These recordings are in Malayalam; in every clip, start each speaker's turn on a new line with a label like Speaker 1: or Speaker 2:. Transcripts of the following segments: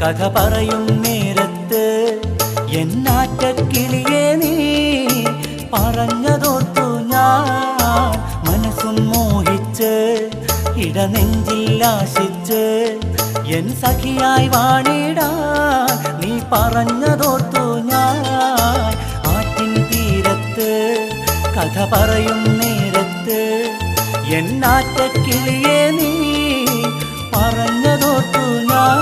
Speaker 1: കഥ പറയും നേരത്ത് എന്നാറ്റക്കിളിയെ നീ പറഞ്ഞതോർത്തു ഞാൻ മനസ്സും മോഹിച്ച് ഇടനെഞ്ചിൽ ആശിച്ച് എൻ സഖിയായി വാണിടാൻ നീ പറഞ്ഞതോർത്തു ഞാൻ ആറ്റിൻ തീരത്ത് കഥ പറയും നേരത്ത് എന്നാറ്റക്കിളിയെ നീ പറഞ്ഞതോർത്തു ഞാൻ.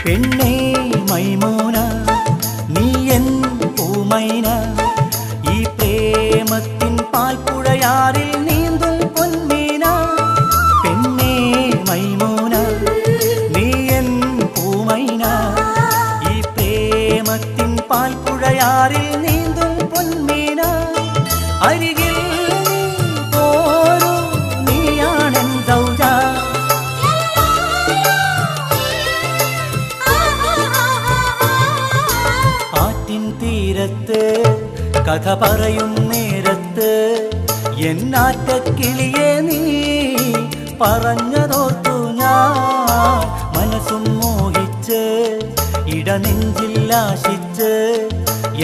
Speaker 1: പെണ്ണേ മൈമൂന നീ എൻ പൂമൈന ഈ പ്രേമത്തിൻ പാൽപ്പുഴയാറിൽ നീന്തും പൊന്മീന. പെണ്ണേ മൈമൂന നീ എൻ പൂമൈന ഈ പ്രേമത്തിൻ പാൽപ്പുഴയാറിൽ നീന്തും പൊന്മീന. അരികിൽ പോരൂ നീയാണെൻ സൗജ. തീരത്ത് കഥ പറയും നേരത്ത് എന്നാറ്റക്കിളിയെ നീ പറഞ്ഞതോർത്തു ഞാൻ മനസ്സും മോഹിച്ച് ഇടനെഞ്ചിൽ ആശിച്ച്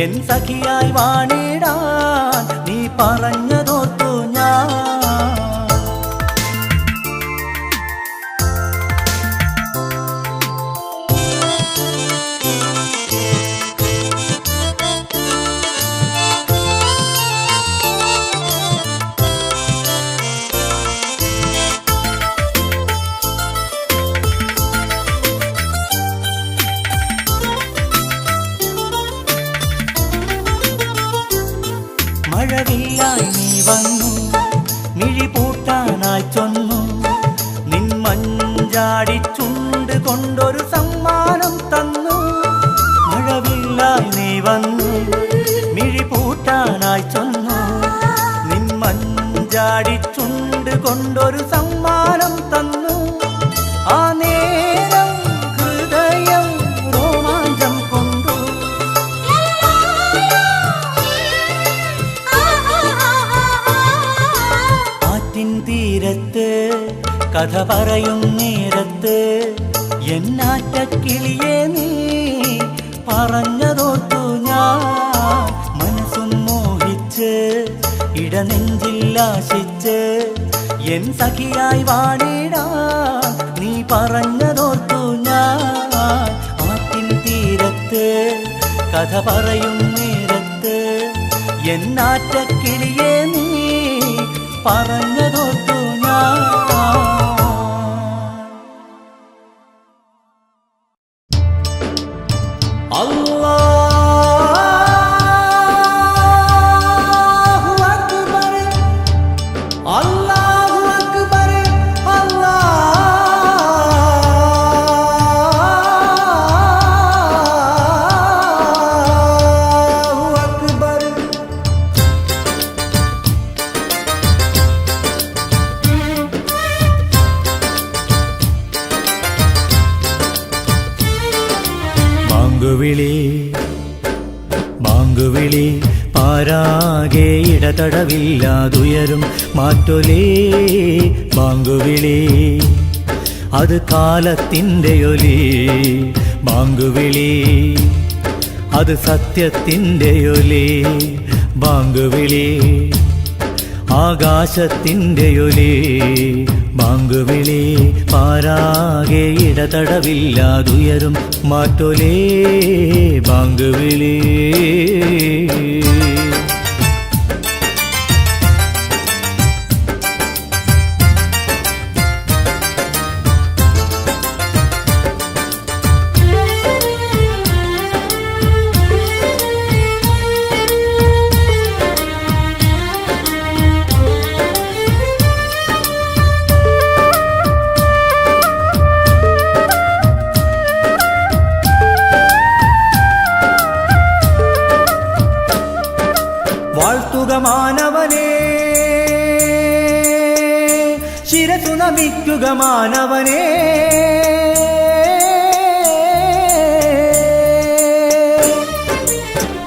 Speaker 1: എൻ സഖിയായി വാണിടാൻ നീ പറഞ്ഞതോർത്തു ഞാൻ. മഴവില്ലായി നീ വന്നു മിഴിപൂട്ടാനായി ചൊന്നു നിൻ മഞ്ചാടി ചുണ്ട് കൊണ്ടൊരു സമ്മാനം തന്നു. മഴവില്ലായി നീ വന്നു മിഴിപൂട്ടാനായി ചൊന്നു നിൻ മഞ്ചാടി ചുണ്ട് കൊണ്ടൊരു സമ്മാനം തന്നു. ആ നേരം ഹൃദയം രോമാഞ്ചം കൊണ്ടു. തീരത്ത് കഥ പറയും നേരത്ത് എന്നാറ്റക്കിളിയെ നീ പറഞ്ഞതോർത്തു ഞാൻ മനസ്സും മോഹിച്ച് ഇടനെഞ്ചിൽ ആശിച്ച് എൻ സഖിയായി വാണിടാൻ നീ പറഞ്ഞതോർത്തു ഞാൻ ആറ്റിൻ തീരത്ത് കഥ പറയും നേരത്ത് എന്നാറ്റക്കിളിയെ നീ പറഞ്ഞതോർത്തു ഞാൻ. അല്ലാഹു അക്ബർ അല്ലാഹു അക്ബർ അല്ലാഹു അക്ബർ. ബാങ്കുവിളി ബാങ്കുവിളി പാരാകെ ഇടതടവില്ലാതുയരും മാറ്റൊലേ. ബാങ്കുവിളി അത് കാലത്തിൻ്റെ ഒലി. ബാങ്കുവിളി അത് സത്യത്തിൻ്റെ ഒലി. ബാങ്കുവിളി ആകാശത്തിൻ്റെ ഒലി. ബാങ്കുവിളി പാരാകെ ഇടതടവില്ലാതുയരും മാറ്റൊലേ. ബാങ്കുവിളി വാഴ്ത്തുക മാനവനെ, ശിരസു നമിക്കുക മാനവനെ.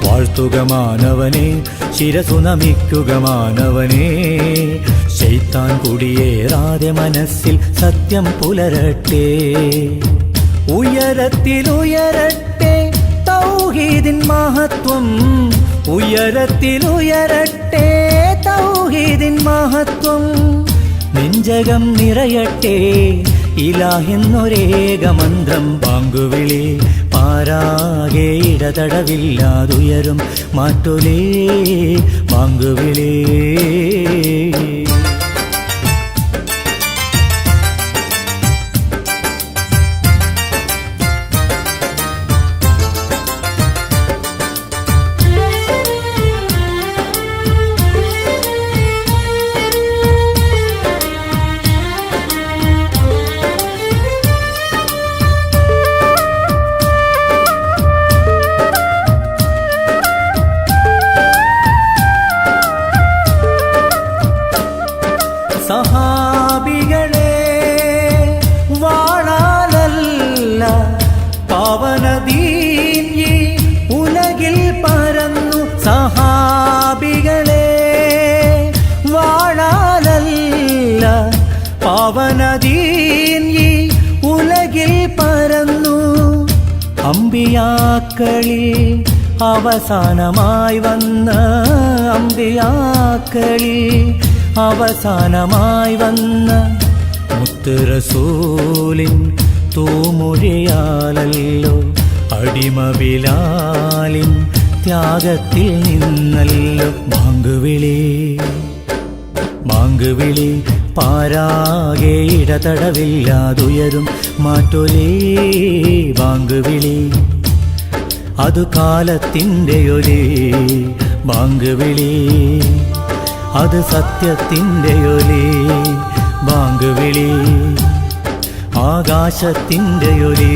Speaker 1: വാഴ്ത്തുക മാനവനെ, ശിരസു നമിക്കുക മാനവനെ. ശൈത്താൻ കുടിയേറാതെ മനസ്സിൽ സത്യം പുലരട്ടെ, ഉയരത്തിലുയരട്ടെ തൗഹീദിൻ മഹത്വം, ഉയരത്തിലുയരട്ടെ തൗഹീദിൻ മഹത്വം. നെഞ്ചകം നിറയട്ടെ ഇലാഹെന്നൊരേക മന്ത്രം. ബാങ്കുവിളി പാരാകെ ഇടതടവില്ലാതുയരും മാറ്റൊലേ ബാങ്കുവിളി. സഹാബികളെ വാഴാലല്ല പാവനദീൻ ഈ ഉലകിൽ പരന്നു. സഹാബികളെ വാഴാലല്ല പാവനദീൻ ഈ ഉലകിൽ പരന്നു. അമ്പിയാക്കളിൽ അവസാനമായി വന്ന, അമ്പിയാക്കളിൽ അവസാനമായി വന്ന മുത്ത് റസൂലിൻ തൂമൊഴിയാലല്ലോ, അടിമ ബിലാലിൻ ത്യാഗത്തിൽ നിന്നല്ലോ. ബാങ്കുവിളി ബാങ്കുവിളി പാരാകെ ഇടതടവില്ലാതുയരും മാറ്റൊലേ ബാങ്കുവിളി. അതു കാലത്തിൻ്റെ ഒരേ ബാങ്കുവിളി, അത് സത്യത്തിൻ്റെ ഒലി ബാങ്കുവിളി. ആകാശത്തിൻ്റെ ഒലി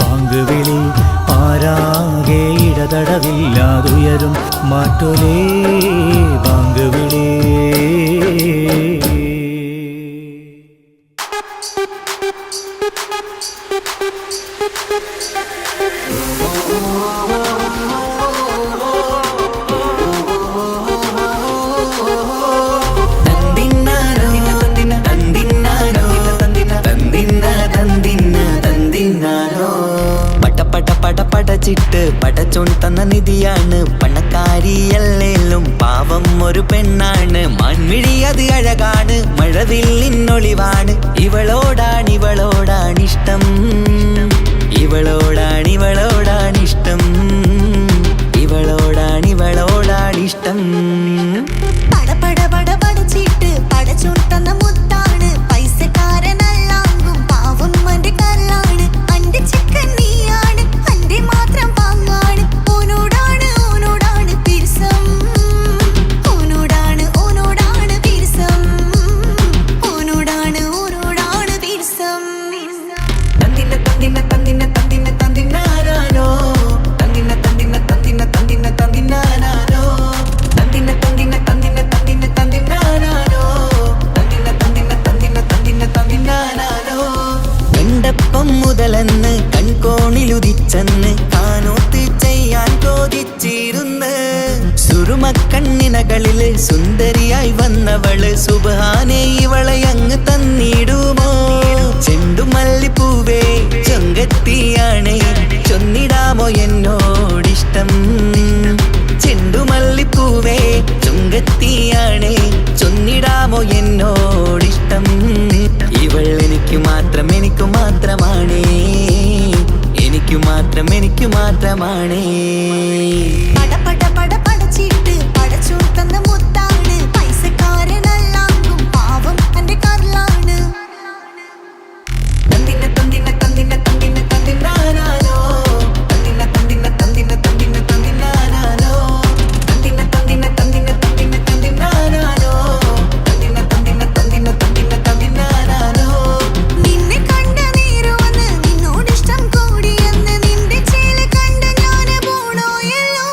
Speaker 1: ബാങ്കുവിളി പാരാകെ ഇടതടവില്ലാതുയരും മാറ്റൊലേ ബാങ്കുവിളി.
Speaker 2: പടച്ചിട്ട് പടച്ചോൻ തന്ന നിധിയാണ്, പണക്കാരിയല്ലേലും പാവം ഒരു പെണ്ണാണ്. മാൻമിഴി അത് അഴകാണ്, മഴവില്ലിന്നൊളിവാണ്. ഇവളോടാണിഷ്ടം, ഇവളോടാണിഷ്ടം, ഇവളോടാണിഷ്ടം.
Speaker 3: പടപട പടച്ചിട്ട് പടച്ചോൻ തന്ന മുത്താണ്, പൈസക്കാരനല്ലാങ്കും പാവം അന്റെ കല്ലാണ്. അന്റെ ചിക്കൻ നീയാണ്, അന്റെ മാത്രം പാങ്ങാണ്. ഓനോടാണ് പിരിസം, ഓനോടാണ് പിരിസം, ഓനോടാണ് പിരിസം.
Speaker 2: തന്തിന തന്തിന തന്തിന തന്തിന തന്തിനാരോ, തന്തിന തന്തിന തന്തിന തന്തിന തന്തിനാരോ, തന്തിന തന്തിന തന്തിന തന്തിന തന്തിനാരോ, തന്തിന തന്തിന തന്തിന തന്തിന തന്തിനാരോ. കണ്ടപ്പം മുതലെന്ന് കൺകോണിലുദിച്ചെന്ന് കാനോത്ത് ചെയ്യാൻ ചോദിച്ചിരുന്ന്. സുറുമക്കണ്ണിനകളില് സുന്ദരിയായി വന്നവള് സുബ്ഹാനേ ഇവളെ അങ്ങ് തന്നിടുമോ? ചെണ്ടുമല്ലിപ്പൂവേ ചൊങ്കത്തിയാണേ ചൊന്നിടാമോ എന്നോടിഷ്ടം? ചെണ്ടുമല്ലിപ്പൂവേ ചൊങ്കത്തിയാണേ ചൊന്നിടാമോ എന്നോടിഷ്ടം? ഇവൾ എനിക്ക് മാത്രം മാത്രമാണേ, എനിക്ക് മാത്രമാണേ.
Speaker 3: പടച്ചിട്ട് പടച്ചോൻ തന്ന മുത്താണ്, പൈസക്കാരനല്ലാങ്കും പാവം അന്റെ കല്ലാണ്.
Speaker 2: തന്തിന തന്തിന തന്തിന തന്തിന തന്തിനാരോ, തന്തിന തന്തിന തന്തിന തന്തിന തന്തിനാരോ, തന്തിന തന്തിന തന്തിന തന്തിന തന്തിനാരോ, തന്തിന തന്തിന തന്തിന തന്തിന തന്തിനാരോ.
Speaker 3: നിന്നെ കണ്ട നേരവന്ന് നിന്നോടിഷ്ടം കൂടിയെന്ന്, നിന്റെ ചേല കണ്ട ഞാന് പോണോയല്ലോ.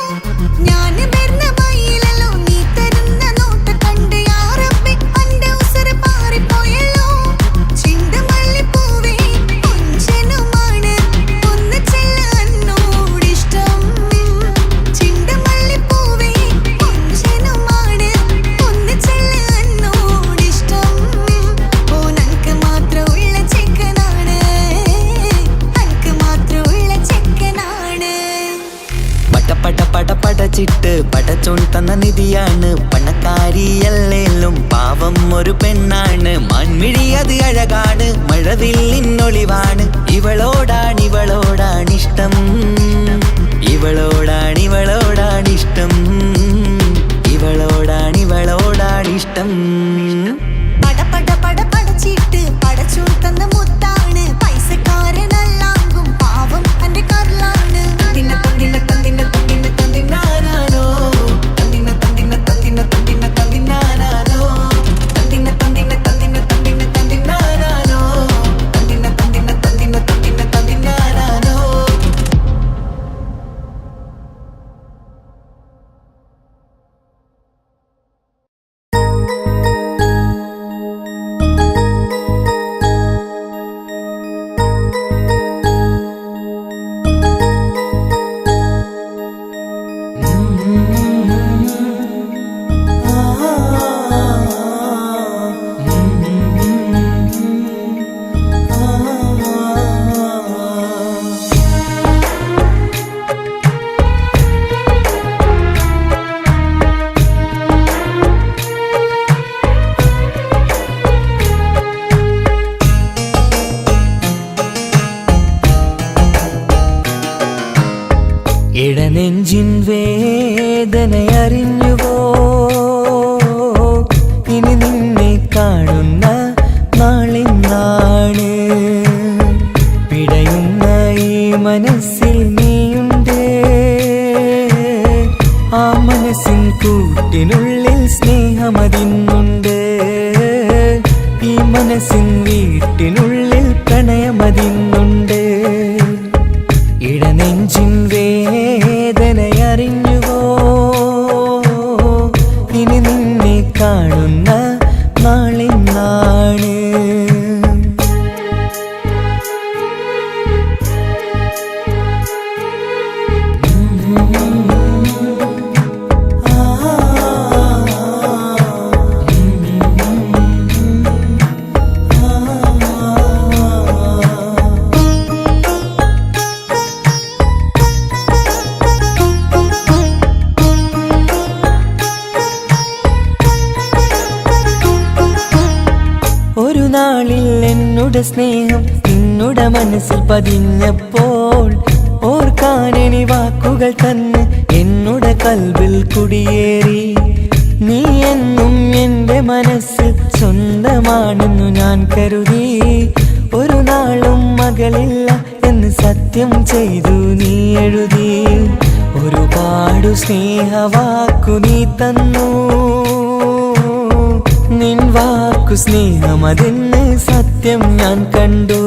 Speaker 2: പടപടച്ചിട്ട് പടച്ചോൻ തന്ന നിധിയാണ്. പണക്കാരിയല്ലേലും പാവം ഒരു പെണ്ണാണ്. മാൻമിഴി അത് അഴകാണ്, മഴവില്ലിന്നൊളിവാണ്. ഇവളോടാണിഷ്ടം, ഇവളോടാണിഷ്ടം, ഇവളോടാണിഷ്ടം.
Speaker 3: പടപടച്ചിട്ട് പടച്ചോൻ തന്ന മുത്താണ്. പൈസക്കാരനല്ലാങ്കും പാവം അന്റെ കർലാണ്.
Speaker 2: തന്തിന തന്തിന തന്തിന തന്തിന തന്തിനാനാനോ, തന്തിന തന്തിന തന്തിന തന്തിന തന്തിനാനാനോ, തന്തിന തന്തിന തന്തിന തന്തിന തന്തിനാനാനോ, തന്തിന തന്തിന തന്തിന തന്തിന തന്തിനാനാനോ.
Speaker 1: ഇടനെഞ്ചിൻ വേദനയറിഞ്ഞുവോ, ഇനി നിന്നെ കാണുന്ന നാളിന്നാണ്. പിടയുന്ന ഈ മനസ്സിൽ നീയുണ്ട്, ആ മനസ്സിൻ കൂട്ടിനുള്ളിൽ സ്നേഹമതിന്നുണ്ട്. ഈ മനസ്സിൻ വീട്ടിനുള്ളിൽ പ്രണയമതിന്നുണ്ട്. ഇടനെഞ്ചിൻ വേദനയറിഞ്ഞുവോ, ഇനി നിന്നെ കാണുന്ന നാളിന്നാണ്. ഒരു നാളിൽ എന്നോട് സ്നേഹം നിന്നുടെ മനസ്സിൽ പതിഞ്ഞപ്പോൾ, ഓർക്കാനെനി വാക്കുകൾ തന്ന് എന്നോട് കൽബിൽ കുടിയേറി. നീ എന്നും എൻ്റെ മനസ്സിൽ സ്വന്തമാണെന്നു ഞാൻ കരുതി. ഒരു നാളും മകളില്ല എന്ന് സത്യം ചെയ്തു നീ എഴുതി. ഒരുപാടു സ്നേഹവാക്കു നീ തന്നു, നിൻ വാക്കു സ്നേഹമതെന്ന് സത്യം ഞാൻ കണ്ടു.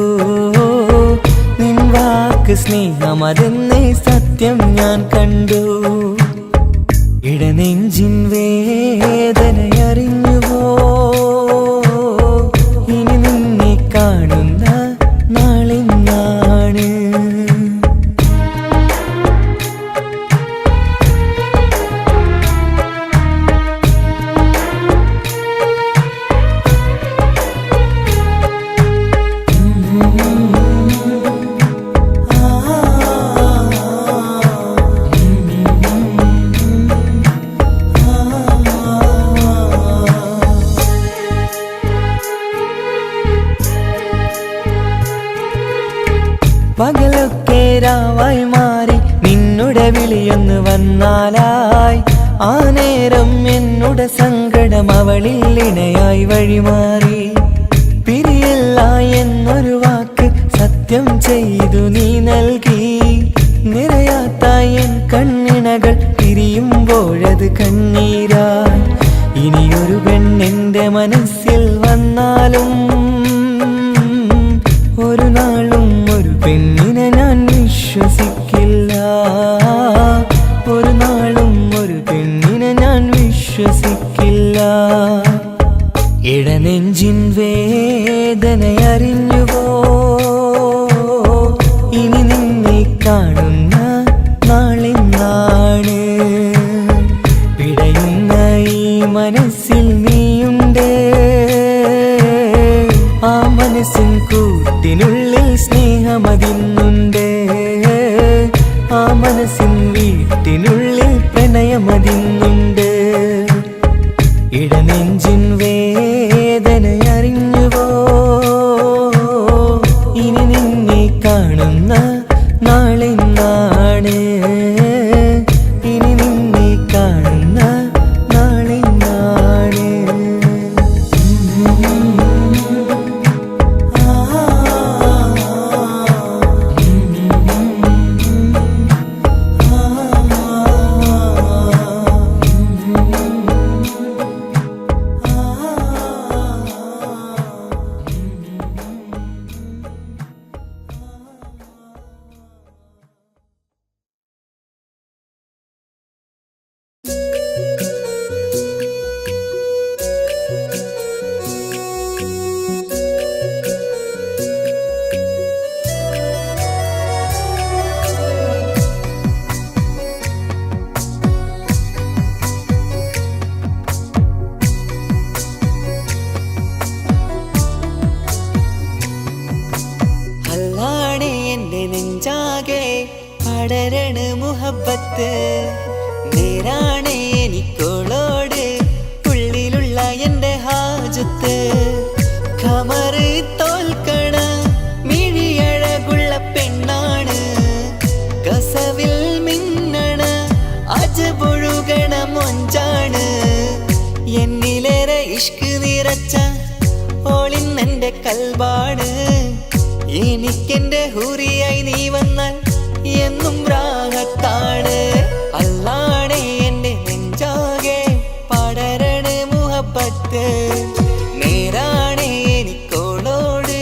Speaker 1: നിൻ വാക്ക് സ്നേഹമതെന്ന് സത്യം ഞാൻ കണ്ടു. ഇടനെഞ്ചിൻ വേദനയറിഞ്ഞുവോ, ഇനി നിന്നെ കാണുന്ന നാളിന്നാണ്. പകലൊക്കെ രാവായി മാറി നിന്നുടെ വിളിയൊന്ന് വന്നാലായി, ആ നേരം എന്നുടെ സങ്കടം അവളിൽ ഇണയായി വഴിമാറി. പിരിയില്ല എന്നൊരു വാക്ക് സത്യം ചെയ്തു നീ നൽകി. നിറയാത്ത എൻ കണ്ണിണകൾ പിരിയുമ്പോഴത് കണ്ണീരായി. ഇനിയൊരു പെണ്ണെന്റെ മനസ്സിൽ വന്നാലും ഒരു നാളും ഒരു പെണ്ണിനെ ഞാൻ വിശ്വസിക്കില്ല. ഒരു നാളും ഒരു പെണ്ണിനെ ഞാൻ വിശ്വസിക്കില്ല. ഇടനെഞ്ചിൻ വേദനയറിഞ്ഞുവോ, ഇനി നിന്നെ കാണുന്ന നാളിന്നാണ്. പിടയുന്ന ഈ മനസ്സിൽ നീയുണ്ട്, ആ മനസ്സിൻ കൂട്ടിനുള്ളിൽ സ്നേഹമതിന്നുണ്ട്. ആ മനസ്സിൻ വീട്ടിനുള്ളിൽ പ്രണയമതിന്നുണ്ട്. ഇടനെഞ്ചിൻ വേദനയറിഞ്ഞുവോ? ഇനി നിന്നെ കാണുന്ന നാളെന്നാണ്? ഇനി നിന്നെ കാണുന്ന നാളെന്നാണ്?
Speaker 2: അല്ലാണേ എൻ്റെ നെഞ്ചാകെ പടരണ മുഹബത്ത്. നേരാണേ എനിക്കോളോട് ഉള്ളിലുള്ള എൻ്റെ ഹാജത്ത്. ഖമറ് തോൽക്കണ മിഴിയഴകുള്ള പെണ്ണാണ്. കസവിൽ മിന്നണ അജപൊഴുകണ മൊഞ്ചാണ്. എന്നിലേറെ ഇഷ്ക് നിറച്ച ഓളിന്നെൻ്റെ കൽബാണ്. എനിക്കെന്റെ ഹൂറിയായി നീ വന്നാൽ എന്നും രാഗത്താണ്. അല്ലാണേ എൻ്റെ നെഞ്ചാകെ പടരണ മുഹബത്ത്. നേരാണേ എനിക്കോളോട്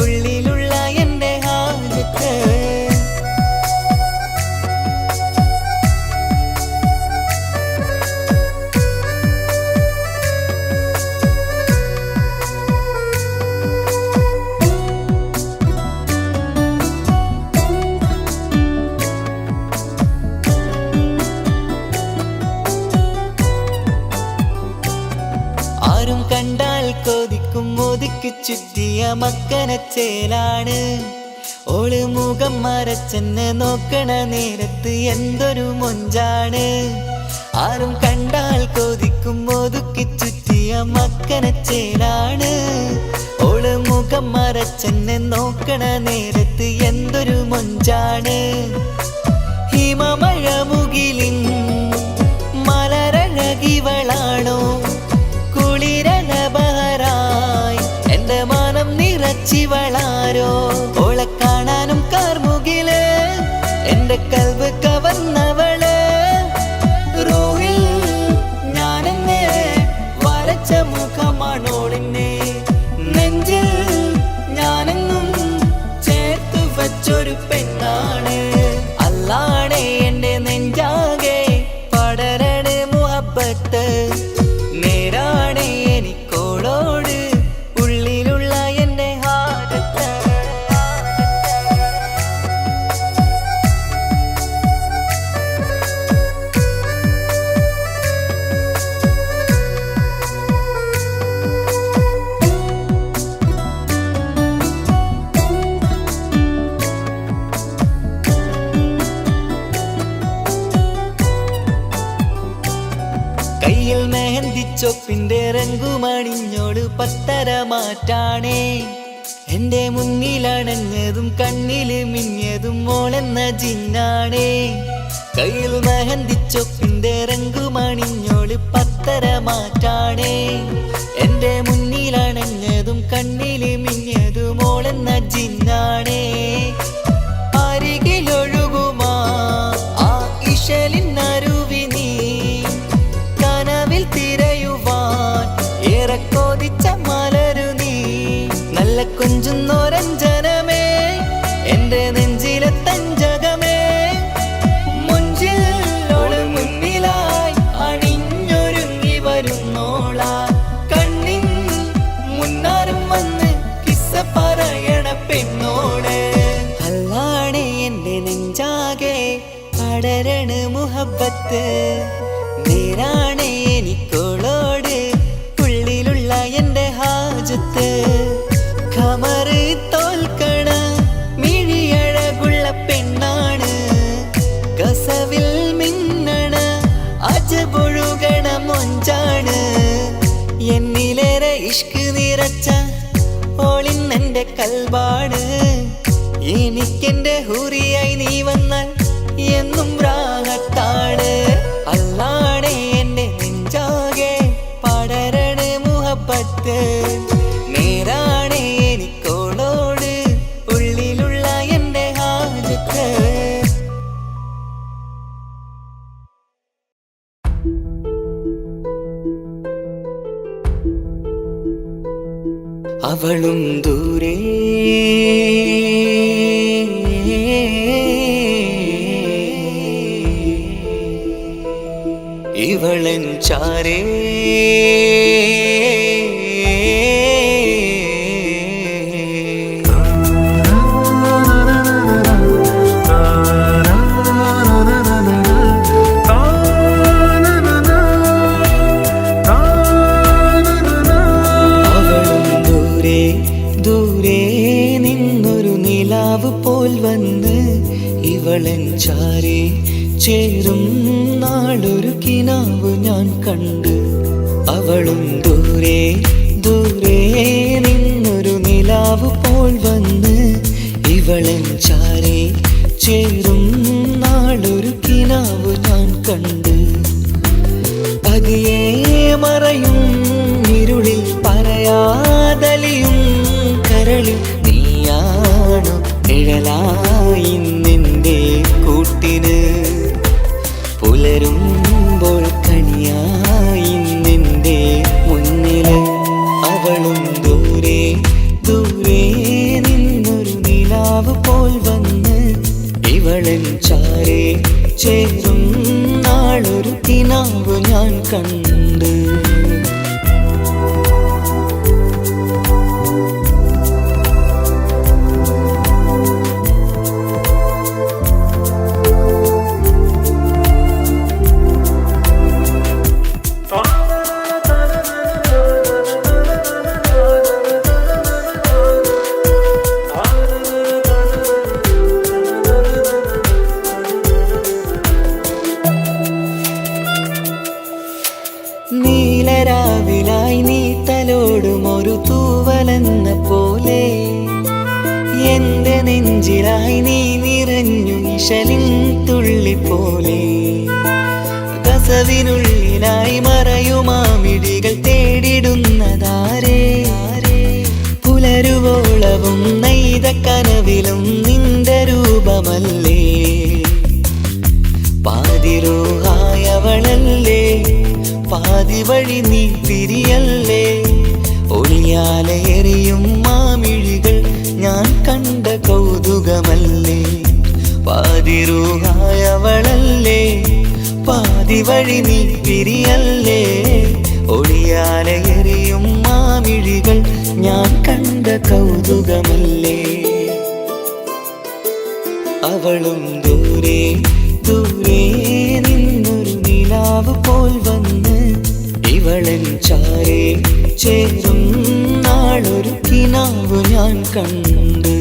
Speaker 2: ഉള്ളിലുള്ള എൻ്റെ ഹാജത്ത്. ആരും കണ്ടാൽ കൊതിക്കും ഒതുക്കി ചുറ്റിയ മക്കനച്ചേലാണ്. ഓള് മുഖം മറച്ചെന്നെ നോക്കണ നേരത്ത് എന്തൊരു മൊഞ്ചാണ്. ആരും കണ്ടാൽ കൊതിക്കും ഒതുക്കി ചുറ്റിയ മക്കനച്ചേലാണ്. ഓള് മുഖം മറച്ചെന്നെ നോക്കണ നേരത്ത് എന്തൊരു മൊഞ്ചാണ്. ഹിമമഴ മുകിലിൻ മലരഴകിവളാണോ? കുളിരലബഹരായി എൻ്റെ മാനം നിറച്ചിവളാരോ? ഓളെ കാണാനും കാർമുകില് എൻ്റെ കൽവ് കവർന്നവള്. റൂഹിൽ ഞാനെന്നെ വരച്ച മുഖമാണോളിന്നെ. നെഞ്ചിൽ ഞാനെന്നും ചേർത്തു വച്ചൊരു പെണ്ണാണ്. അല്ലാണേ എൻ്റെ നെഞ്ചാകെ പടരണ മുഹബത്ത്. നേരാണേ എനിക്കോളോട് ഉള്ളിലുള്ള എൻ്റെ ഹാജത്ത്. കയ്യിൽ മെഹന്തിച്ചൊപ്പിന്റെ രംഗുമണിഞ്ഞോട് പത്തര മാറ്റാണേ. എന്റെ മുന്നിലണഞ്ഞതും കണ്ണില് മിഞ്ഞതും മോളെന്ന ജിന്നാണേ. കയ്യിൽ മെഹന്തിച്ചൊപ്പിന്റെ രംഗുമണിഞ്ഞോട് പത്തര മാറ്റാണേ. എന്റെ മുന്നിലണഞ്ഞതും കണ്ണില് മിഞ്ഞതും മോളെന്ന ജിന്നാണേ. അരികിലൊഴുകുമാ ആ ഇശലിനരുവി നീ കനവിൽ തിരയുവാൻ ഏറെ കൊതിച്ച മലരു നീ. നല്ല കൊഞ്ചുന്നോരഞ്ജനമേ എൻ്റെ നെഞ്ചിലെ തഞ്ചകമേ. മുഞ്ചിൽ മുന്നിലായി അണിഞ്ഞൊരുങ്ങി വരുന്നോളാ. ഇഷ്ക് നിറച്ച ഓളിന്നെന്റെ കൽബാണ് എനിക്കെന്റെ ഹൂറിയായി നീ വന്നാൽ എന്നും രാഹത്താണ് അല്ലാണേ എന്റെ നെഞ്ചാകെ പടരണ മുഹബത്ത് നേരാണേ എനിക്കോളോട് ഉള്ളിലുള്ള എന്റെ ഹാജത്ത് അവളും ദൂരെ ഇവളൻ ചാരേ പോൽ വന്ന് ഇവളൻ ചാരേ ചേരും നാളൊരു കിനാവ് ഞാൻ കണ്ട് അവളും ദൂരെ ദൂരെ നിന്നൊരു നിലാവ് പോൽ വന്ന് ഇവളൻ ചാരേ ചേരും നാളൊരു കിനാവ് ഞാൻ കണ്ട് പതിയെ മറയും ഇരുളിൽ പറയാതലിയും കരളിൽ നീയാണു നിഴലായി നിന്റെ കൂട്ടിന് പുലരുമ്പോൾ കണിയായി നിന്റെ മുന്നില് അവളും ദൂരെ ദൂരെ നിന്നൊരു നിലാവ് പോൽ വന്ന് ഇവളൻ ചാരേ ചേരും നാളൊരു കിനാവ് ഞാൻ കണ്ട് നീലരാവിലായി നീ തലോടും ഒരു തൂവലെന്ന പോലെ എന്റെ നെഞ്ചിലായി നീ നിറഞ്ഞു ഇശലിൻ തുള്ളി പോലെ കസവിനുള്ളിലായി മറയുമാമിഴികൾ തേടിടുന്നതാരേ പുലരുവോളവും നെയ്ത കനവിലും നിന്റെ രൂപമല്ലേ പാതിരൂഹായവളല്ലേ പാതി വഴി നീ തിരിയല്ലേ ഒളിയാലെറിയും മാമിഴികൾ ഞാൻ കണ്ട കൗതുകമല്ലേ പാതിരൂഹായവളല്ലേ പാതി വഴി നീ തിരിയല്ലേ ഒളിയാലെറിയും മാമിഴികൾ ഞാൻ കണ്ട കൗതുകമല്ലേ അവളും ദൂരെ ദൂരെ നിന്നൊരു നിലാവ് പോൽ വന്ന് ഇവളൻ ചാരേ ചേരും നാളൊരു കിനാവ് ഞാൻ കണ്ട്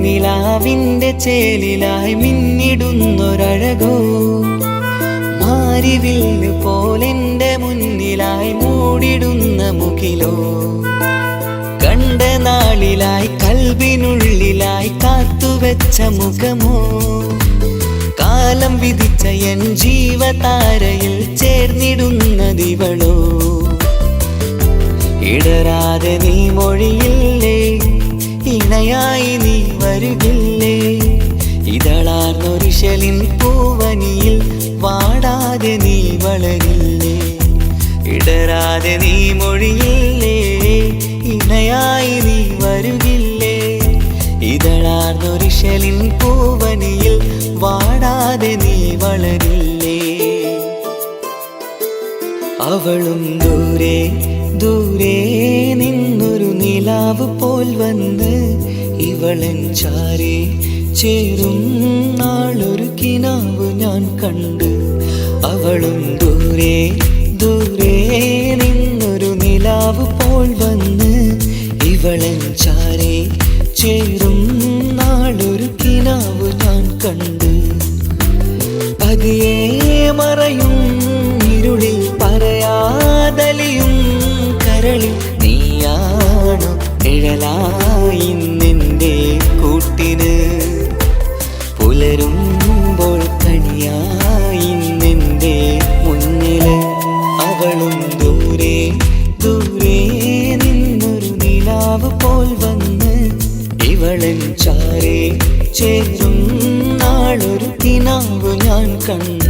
Speaker 2: നിലാവിന്റെ ചേലിലായി മിന്നിടുന്നൊരഴകോ മാരിവില്ല് പോലെന്റെ മുന്നിലായി മൂടിടുന്ന മുകിലോ കണ്ട നാളിലായി കൽബിനുള്ളിലായി കാത്തുവെച്ച മുഖമോ കാലം വിധിച്ച എൻ ജീവതാരയിൽ ചേർന്നിടുന്നതിവളോ ഇടരാതെ നീ മൊഴിയില്ലേ ഇണയായി നീ വരുകില്ലേ ഇതളാർന്നൊരിശലിൻ പൂവനിയിൽ വാടാതെ നീ വളരില്ലേ ഇടരാതെ നീ മൊഴിയില്ലേ ഇണയായി നീ വരുകില്ലേ ഇതളാർന്നൊരിശലിൻ പൂവനിയിൽ വാടാതെ നീ വളരില്ലേ അവളും ദൂരെ ദൂരെ നിന്നൊരു നിലാവ് പോൽ വന്ന് ഇവളൻ ചാരെ ചേരും നാളൊരു കിനാവ് ഞാൻ കണ്ട്. അവളും ദൂരെ ദൂരെ നിന്നൊരു നിലാവ് പോൽ വന്ന് ഇവളൻ ചാരെ ചേരും നാളൊരു കിനാവ് ഞാൻ കണ്ട്. പതിയെ മറയും ഇരുളിൽ പറയാതലിയും കരളിൽ നീയാണു നിഴലായി നിന്റെ കൂട്ടിന്. പുലരുമ്പോൾ കണിയായി നിന്റെ മുന്നില്. അവളും ദൂരെ ദൂരെ നിന്നൊരു നിലാവ് പോൽ വന്ന് ഇവളൻ ചാരെ ചേരും നാളൊരു കിനാവ് ഞാൻ കണ്ട്.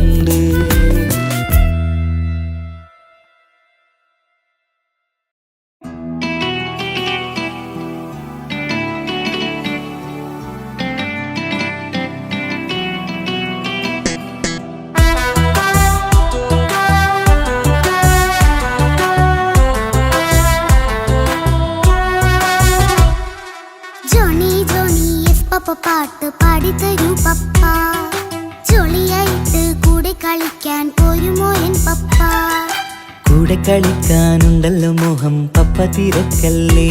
Speaker 3: പാട്ട് പാടിത്തരൂ പപ്പ, ജോളിയായിട്ട് കൂടെ കളിക്കാൻ പോരുമോ എൻ പപ്പ?
Speaker 2: കൂടെ കളിക്കാനുണ്ടല്ലോ മോഹം പപ്പ തിരക്കല്ലേ.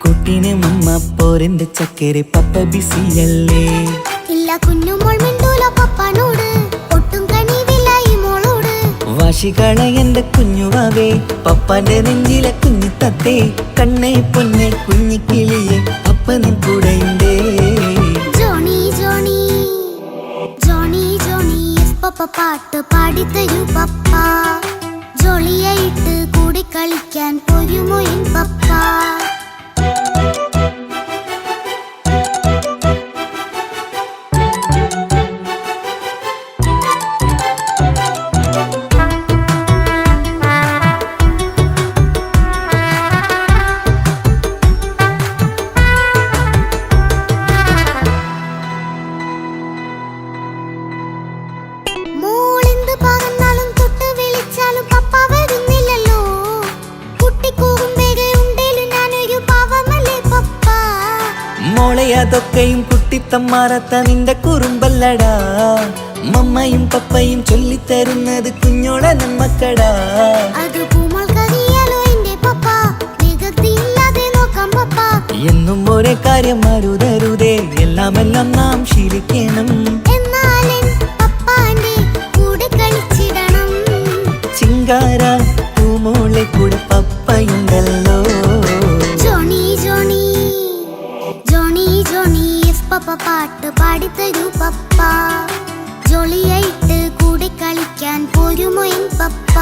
Speaker 2: കുട്ടീനെ മമ്മ പോരെന്റെ ചക്കരെ പപ്പ ബിസിയല്ലേ.
Speaker 3: ഇല്ല കുഞ്ഞുമോൾ മിണ്ടൂല പപ്പനോട്, ഒട്ടും കനിവില്ല ഈ മോളോട്.
Speaker 2: വാശികള എന്റെ കുഞ്ഞുവാവേ, പപ്പാന്റെ നെഞ്ചിലെ കുഞ്ഞു തത്തേ. കണ്ണേ പൊന്നെ കുഞ്ഞിക്കിളിയെ പപ്പ നിൻ കൂടെയുണ്ടേ.
Speaker 3: ജോണി ജോണി ജോണി ജോണി പപ്പ പാട്ട് പാടിത്തരൂ പപ്പ, ജോളിയായിട്ട് കൂടെ കളിക്കാൻ പോരുമോ എൻ പപ്പ?
Speaker 2: അതൊക്കെയും കുട്ടിത്തമ്മാറത്ത നിന്റെ കുറുമ്പല്ലടാ. മമ്മയും പപ്പയും ചൊല്ലിത്തരുന്നത് കുഞ്ഞോളെ നമ്മക്കടാ. എന്നും ഒരേ കാര്യം മരുതരുതേ, എല്ലാമെല്ലാം നാം ശീലിക്കണം. ചിങ്കാര പൂമോളെ കൂടെ പപ്പയുണ്ടല്ലോ.
Speaker 3: പപ്പ പാട്ട് പാടിത്തരൂ പപ്പ, ജോളിയായിട്ട് കൂടെ കളിക്കാൻ പോരുമോ എൻ പപ്പ?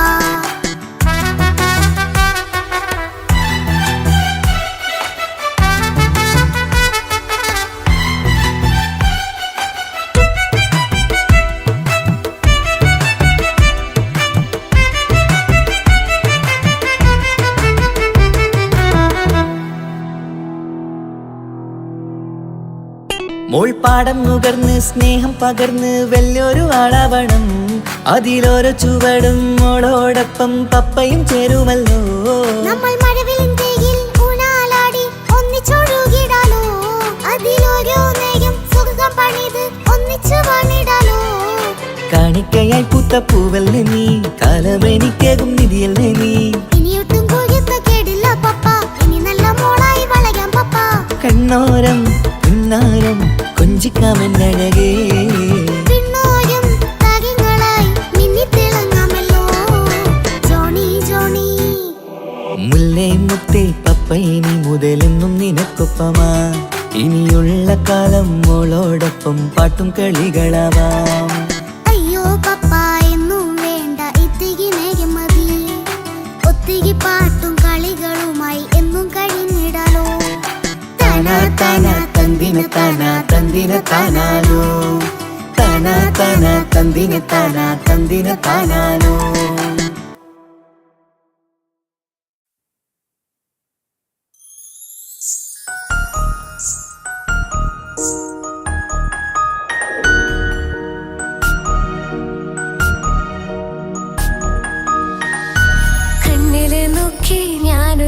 Speaker 2: മോൾപ്പാടം നുകർന്ന് സ്നേഹം പകർന്ന് വലിയൊരു ആളാവണം. അതിലോരോ ചുവടും മോളോടൊപ്പം പപ്പയും ചേരുമല്ലോ.
Speaker 3: നമ്മൾ മഴവിലിൻ ഊനാലാടി ഒന്നിച്ചൊഴുകിടാലോ. അതിലോരോ നേരം സുഖം പണിത് ഒന്നിച്ചു വാണിടാലോ.
Speaker 2: കാണിക്കയായി പൂത്ത പൂവല്ലേ നീ, കാലമെനിക്കേകും നിധിയല്ലേ നീ.
Speaker 3: ഇനിയൊട്ടും കുരുത്ത കേടില്ല പപ്പ, ഇനി നല്ല മോളായി വളരാം പപ്പ.
Speaker 2: കണ്ണോരം പിന്നാരം കൊഞ്ചിക്കാമെന്നഴകേ.
Speaker 3: പിന്നോരം താരങ്ങളായി മിന്നിത്തിളങ്ങാമല്ലോ. ജോണി ജോണി
Speaker 2: മുല്ലേ മുത്തേ പപ്പ ഇനി മുതലെന്നും നിനക്കൊപ്പമാ. ഇനിയുള്ള കാലം മോളോടൊപ്പം പാട്ടും കളികളാവാം.
Speaker 3: അയ്യോ പപ്പ എന്നും വേണ്ട ഇത്തിരി നേരം മതി. ഒത്തിരി പാട്ടും കളികളുമായി എന്നും കഴിഞ്ഞിടാലോ.
Speaker 2: താനാ താനാ തന്തിന താനാ തന്തിന താനാനോ. താനാ താനാ തന്തിന താനാ തന്തിന താനാനോ.
Speaker 4: കണ്ണിലെ നോക്കി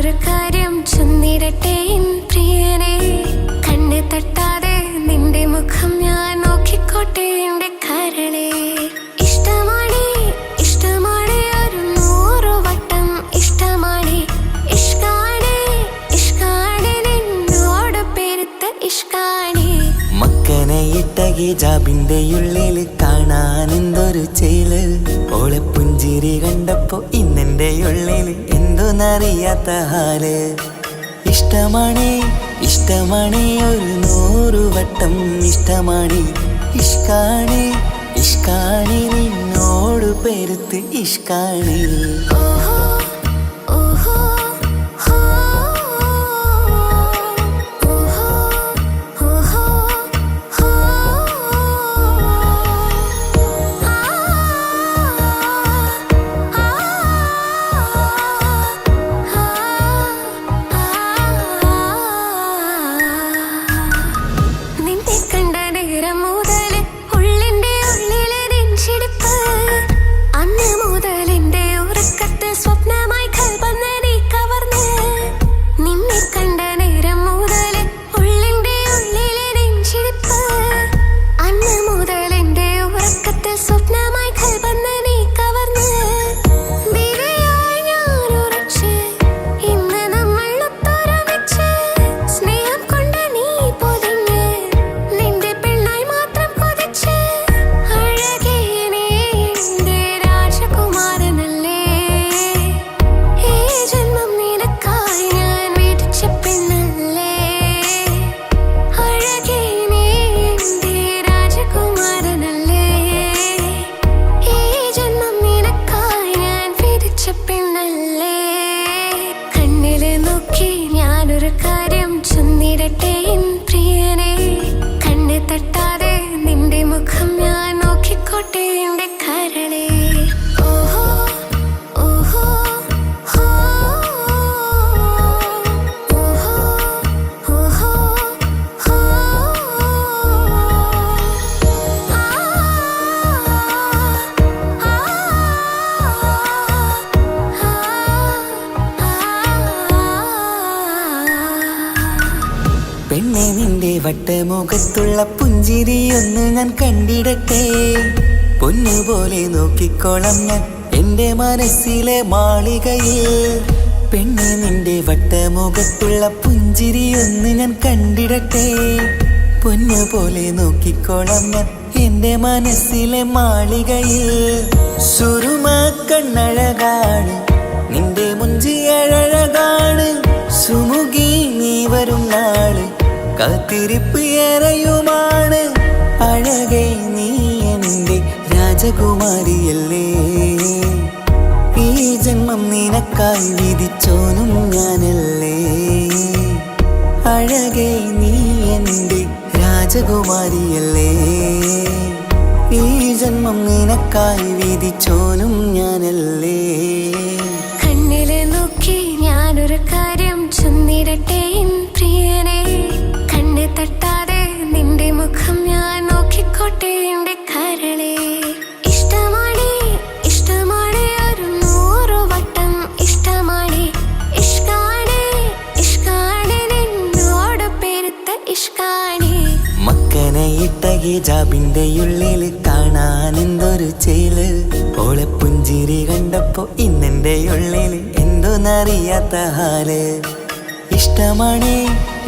Speaker 4: ഞാനൊരു കാര്യം ചൊന്നിടട്ടെ എൻ പ്രിയനെ. കണ്ണ് തട്ടാതെ നിന്റെ മുഖം ഞാൻ നോക്കിക്കോട്ടെ എന്റെ കരളെ. ഇഷ്ടമാണ് ഇഷ്ടമാണ് ഒരു 100 വട്ടം ഇഷ്ടമാണ്. ഇഷ്കാണ് ഇഷ്കാണ് നിന്നോട് പെരുത്ത ഇഷ്കാണ്.
Speaker 2: മക്കനെ ഇട്ട ഹിജാബിന്റെ ഉള്ളിൽ കാണാൻ എന്തൊരു ചേല്. ഓളെ പുഞ്ചിരി കണ്ടപ്പോ ഇന്നെന്റെ ഉള്ളിൽ എന്തോന്നറിയാത്ത ഹാല്. ഇഷ്ടമാണ് ഇഷ്ടമാണ് ഒരു 100 വട്ടം ഇഷ്ടമാണ്. ഇഷ്കാണ് ഇഷ്കാണ് നിന്നോട് പെരുത്ത് ഇഷ്കാണ്.
Speaker 4: ഓഹോ ഓഹോ ഹോ ഓഹോ ഓഹോ ഹോ ആ നിന്നെ കണ്ട നേരം മുതൽ ഉള്ളിന്റെ ഉള്ളിലെ നെഞ്ചിടിപ്പ്. അന്ന് മുതൽ എന്റെ ഉറക്കത്തിൽ സ്വപ്നമായി കൽപ്പന നീ കവർന്ന്. നിന്നെ കണ്ട നേരം മുതൽ ഉള്ളിന്റെ ഉള്ളിലെ നെഞ്ചിടിപ്പ്. അന്ന് മുതൽ എന്റെ ഉറക്കത്തിൽ സ്വപ്നമായി കൽപ്പന നീ കവർന്ന്. വിധിയായി ഞാൻ ഉറച്ച് ഇന്ന് നമ്മൾ ഒത്തൊരുമിച്ച്. സ്നേഹം കൊണ്ട് നീ പൊതിഞ്ഞ് നിന്റെ പെണ്ണായി മാത്രം കൊതിച്ച്. അഴകേ നീ എന്റെ രാജകുമാരനല്ലേ. ഈ ജന്മം നിനക്കായി ഞാൻ വിധിച്ച പെണ്ണല്ലേ. അഴകേ നീ എന്റെ രാജകുമാരനല്ലേ. ഈ ജന്മം നിനക്കായി ഞാൻ വിധിച്ച പെണ്ണല്ലേ. കണ്ണില് നോക്കി ഞാനൊരു കാര്യം ചൊന്നിടട്ടെ എൻ പ്രിയനെ. കണ്ണ് തട്ടാതെ നിന്റെ മുഖം ഞാൻ നോക്കിക്കോട്ടെ എന്റെ കരളെ. ഓഹോ ഓഹോ ഹോ ഓഹോ ഓഹോ ഹോ ആ
Speaker 2: പെണ്ണെ നിന്റെ വട്ടമുഖത്തുള്ള പുഞ്ചിരിയൊന്ന് ഞാൻ കണ്ടിടട്ടെ. പൊന്നുപോലെ നോക്കിക്കോളാം ഞാൻ എന്റെ മനസ്സിലെ മാളികയിൽ. പെണ്ണെ നിന്റെ വട്ടമുഖത്തുള്ള പുഞ്ചിരിയൊന്ന് ഞാൻ കണ്ടിടട്ടെ. പൊന്നുപോലെ നോക്കിക്കോളാം ഞാൻ എന്റെ മനസ്സിലെ മാളികയിൽ. സുറുമ കണ്ണഴകാണ് നിന്റെ മുഞ്ചി അഴകാണ്. സുമുഖി നീ വരും നാള് കാത്തിരിപ്പ് ഏറെയുമാണ്. അഴകേ നീ എന്റെ രാജകുമാരിയല്ലേ. ഈ ജന്മം നിനക്കായി വിധിച്ചോനും ഞാനല്ലേ. അഴകേ നീ എന്റെ രാജകുമാരിയല്ലേ. ഈ ജന്മം നിനക്കായി വിധിച്ചോനും ഞാനല്ലേ.
Speaker 4: കണ്ണില് നോക്കി ഞാനൊരു കാര്യം ചൊന്നിടട്ടെ എൻ പ്രിയനെ. കണ്ണ് തട്ടാതെ നിന്റെ മുഖം ഞാൻ നോക്കിക്കോട്ടെ എന്റെ കരളെ. ഇഷ്ടമാണ് ഇഷ്ടമാണ് ഒരു 100 വട്ടം ഇഷ്ടമാണ്. ഇഷ്കാണ് ഇഷ്കാണ് നിന്നോട് പെരുത്ത ഇഷ്കാണ്.
Speaker 2: മക്കനെ ഇട്ട ഹിജാബിന്റെ ഉള്ളിൽ കാണാൻ എന്തൊരു ചേല്. ഓളെ പുഞ്ചിരി കണ്ടപ്പോ ഇന്നെന്റെ ഉള്ളിൽ എന്തോന്നറിയാത്ത ഹാല്. ഇഷ്ടമാണ്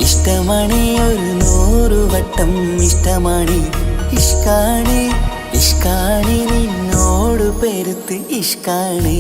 Speaker 2: ഇഷ്ടമാണ് ഒരു 100 വട്ടം ഇഷ്ടമാണ്. ഇഷ്കാണ് ഇഷ്കാണ് നിന്നോട് പെരുത്ത് ഇഷ്കാണ്.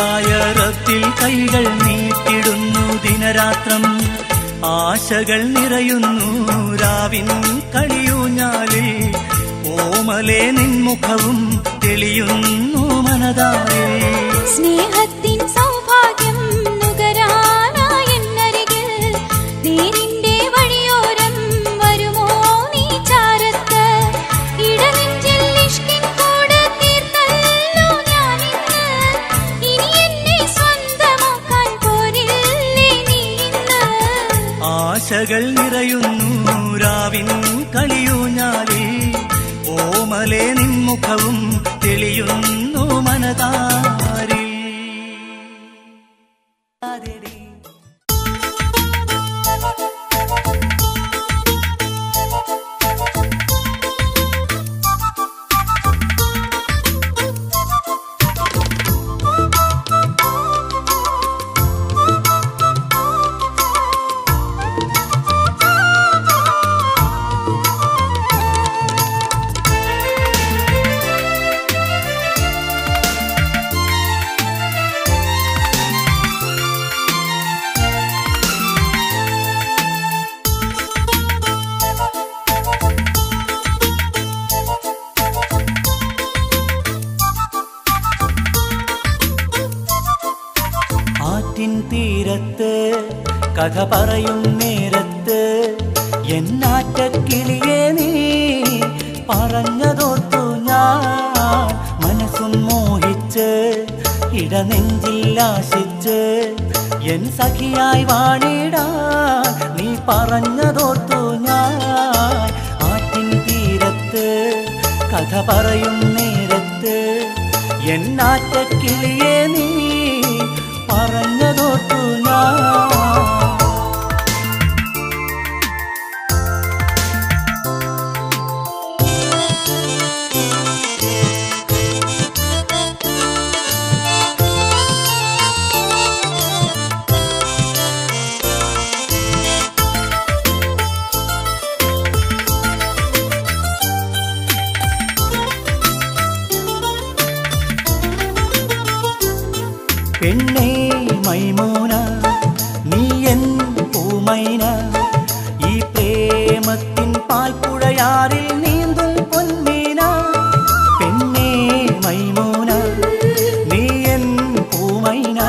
Speaker 5: റബ്ബായ റബ്ബിൽ കൈകൾ നീട്ടിടുന്നു ദിനരാത്രം. ആശകൾ നിറയുന്നു രാവിൻ കളിയൂഞ്ഞാലിൽ. ഓമലേ നിൻമുഖവും തെളിയുന്നു മനതാരിൽ.
Speaker 4: സ്നേഹത്തിൻ സൗഭാഗ്യം നുകരാനായെന്നരികിൽ നേരിന്റെ വഴിയോരം വരുമോ നീ ചാരത്ത്. ഇടനെഞ്ചിൽ ഇഷ്കിൻ കൂട് തീർത്തല്ലോ ഞാനിന്ന്. ഇനി എന്നെ സ്വന്തമാക്കാൻ പോരില്ലേ നീ ഇന്ന്.
Speaker 5: ആശകൾ നിറയുന്നു രാവിൻ കളിയൂഞ്ഞാലിൽ. ഓമലേ നിൻമുഖവും തെളിയുന്നു മനതാരിൽ. ആറ്റിൻ തീരത്ത് കഥ പറയും നേരത്ത് എന്നാറ്റക്കിളിയെ നീ പറഞ്ഞതോർത്തു ഞാൻ. മനസ്സും മോഹിച്ച് ഇടനെഞ്ചിൽ ആശിച്ച് എൻ സഖിയായി വാണിടാൻ നീ പറഞ്ഞതോർത്തു ഞാൻ. ആറ്റിൻ തീരത്ത് കഥ പറയും നേരത്ത് എന്നാറ്റക്കിളിയെ നീ പറഞ്ഞതോർത്തു ഞാൻ. പെണ്ണേ മൈമൂന നീ എൻ പൂമൈന. ഈ പ്രേമത്തിൻ പാൽപ്പുഴയാറിൽ നീന്തും പൊന്മീന. പെണ്ണേ മൈമൂന നീ എൻ പൂമൈന.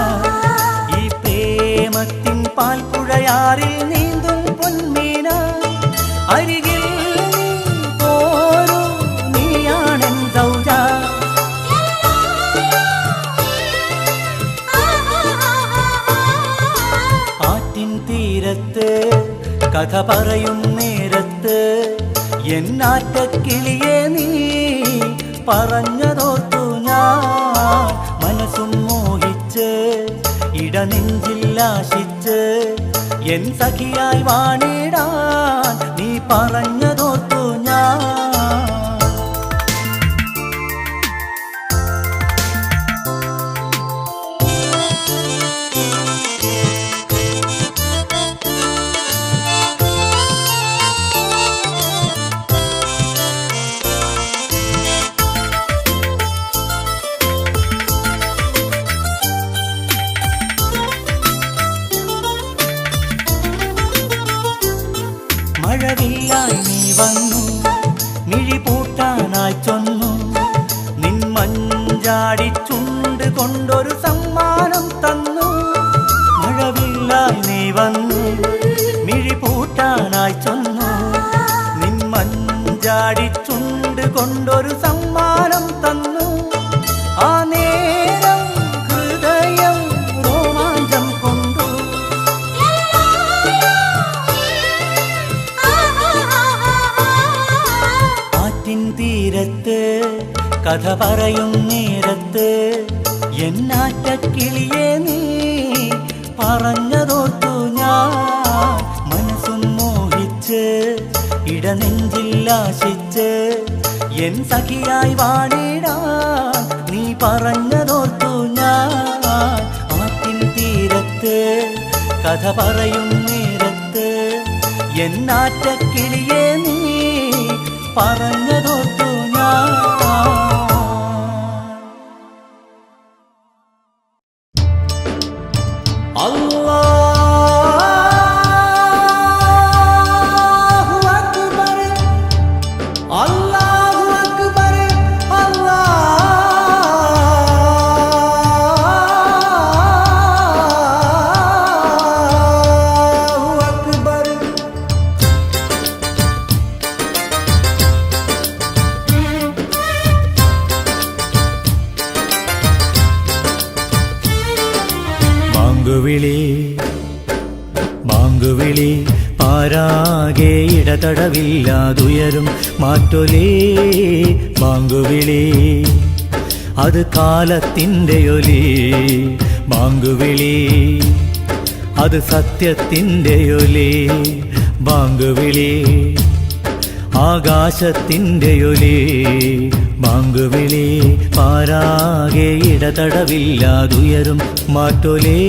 Speaker 5: ഈ പ്രേമത്തിൻ പാൽപ്പുഴയാറിൽ നീന്തും പൊന്മീന. അരികിൽ നീ പോരൂ നീയാണെൻ സൗജ. തീരത്ത് കഥ പറയും നേരത്ത് എന്നാറ്റക്കിളിയെ നീ പറഞ്ഞതോർത്തു ഞാൻ. മനസ്സും മോഹിച്ച് ഇടനെഞ്ചിൽ ആശിച്ച് എൻ സഖിയായി വാണിടാൻ നീ പറഞ്ഞതോർത്തു ഞാൻ. മഴവില്ലായി നീ വന്നു മിഴി പൂട്ടാനായി ചൊന്നു. നിൻ മഞ്ചാടി ചുണ്ട് കൊണ്ടൊരു സമ്മാനം തന്നു. മഴവില്ലായി നീ വന്നു മിഴി പൂട്ടാനായി ചൊന്നു. നിൻ മഞ്ചാടി ചുണ്ട് കൊണ്ടൊരു സമ്മാനം തന്നു. ആ നേരം ഹൃദയം രോമാഞ്ചം കൊണ്ടു. തീരത്ത് കഥ പറയും നേരത്ത് എന്നാറ്റക്കിളിയെ നീ പറഞ്ഞതോർത്തു ഞാൻ. മനസ്സും മോഹിച്ച് ഇടനെഞ്ചിൽ ആശിച്ച് എൻ സഖിയായി വാണിടാൻ നീ പറഞ്ഞതോർത്തു ഞാൻ. ആറ്റിൻ തീരത്ത് കഥ പറയും നേരത്ത് എന്നാറ്റക്കിളിയെ നീ പറഞ്ഞതോർത്തു ഞാൻ. അല്ലാഹു അക്ബർ അല്ലാഹു അക്ബർ അല്ലാഹു അക്ബർ. ബാങ്കുവിളി ബാങ്കുവിളി പാരാകെ ഇടതടവില്ലാതുയരും മാറ്റൊലേ ബാങ്കുവിളി അത് കാലത്തിൻ്റെ ഒലി ബാങ്കുവിളി അത് സത്യത്തിൻ്റെ ഒലി ബാങ്കുവിളി ആകാശത്തിൻ്റെ ഒലി ബാങ്കുവിളി പാരാകെ ഇടതടവില്ലാതുയരും മാറ്റൊലേ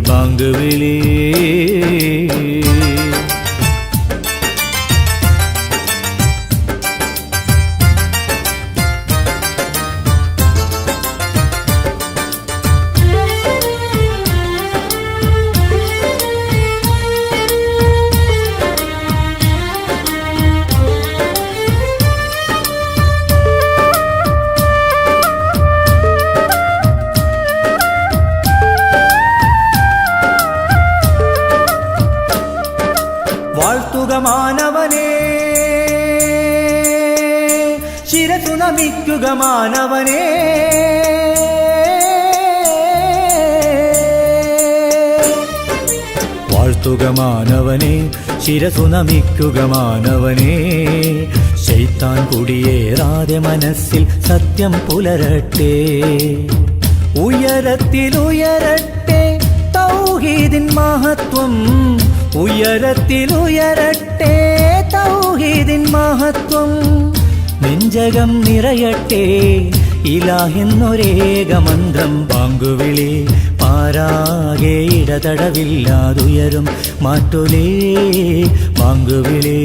Speaker 5: ബാങ്കുവിളി. വാഴ്ത്തുക മാനവനെ ശിരസു നമിക്കുക മാനവനെ വാഴ്ത്തുക മാനവനെ ശിരസു നമിക്കുക മാനവനെ ശൈത്താൻ കുടിയേറാതെ മനസ്സിൽ സത്യം പുലരട്ടെ ഉയരത്തിലുയരട്ടെ തൗഹീദിൻ മഹത്വം ഉയരത്തിലുയരട്ടെ തൗഹീദിൻ മഹത്വം നെഞ്ചകം നിറയട്ടെ ഇലാഹെന്നൊരേക മന്ത്രം ബാങ്കുവിളി പാരാകെ ഇടതടവില്ലാതുയരും മാറ്റൊലേ ബാങ്കുവിളി.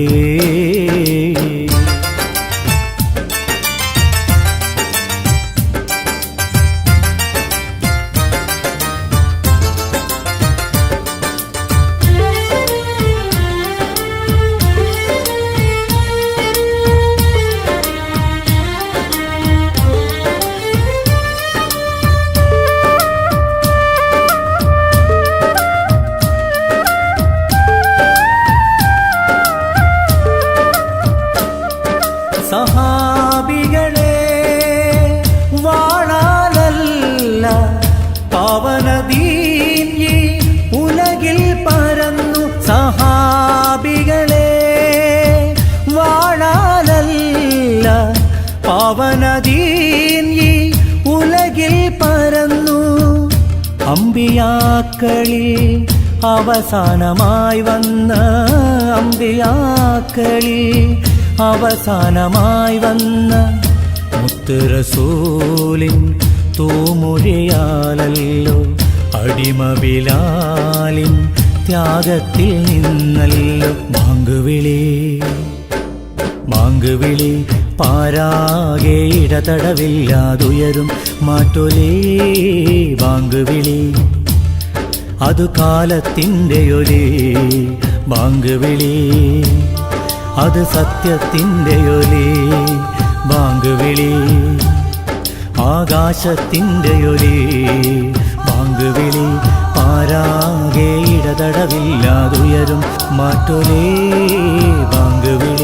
Speaker 5: സഹാബികളെ വാഴാലല്ല പാവനദീൻ ഈ ഉലകിൽ പരന്നു സഹാബികളെ വാഴാലല്ല പാവനദീൻ ഈ ഉലകിൽ പരന്നു അമ്പിയാക്കളിൽ അവസാനമായി വന്ന അമ്പിയാക്കളിൽ അവസാനമായി വന്ന മുത്ത് റസൂലിൻ തൂമൊഴിയാലല്ലോ അടിമ ബിലാലിൻ ത്യാഗത്തിൽ നിന്നല്ലോ ബാങ്കുവിളി ബാങ്കുവിളി പാരാകെ ഇടതടവില്ലാതുയരും മാറ്റൊലേ ബാങ്കുവിളി അതു കാലത്തിൻ്റെ ഒലി ബാങ്കുവിളി അത് സത്യത്തിൻ്റെ ഒലി ബാങ്കുവിളി ആകാശത്തിൻ്റെ ഒലി ബാങ്കുവിളി പാരാകെ ഇടതടവില്ലാതുയരും മാറ്റൊലേ ബാങ്കുവിളി.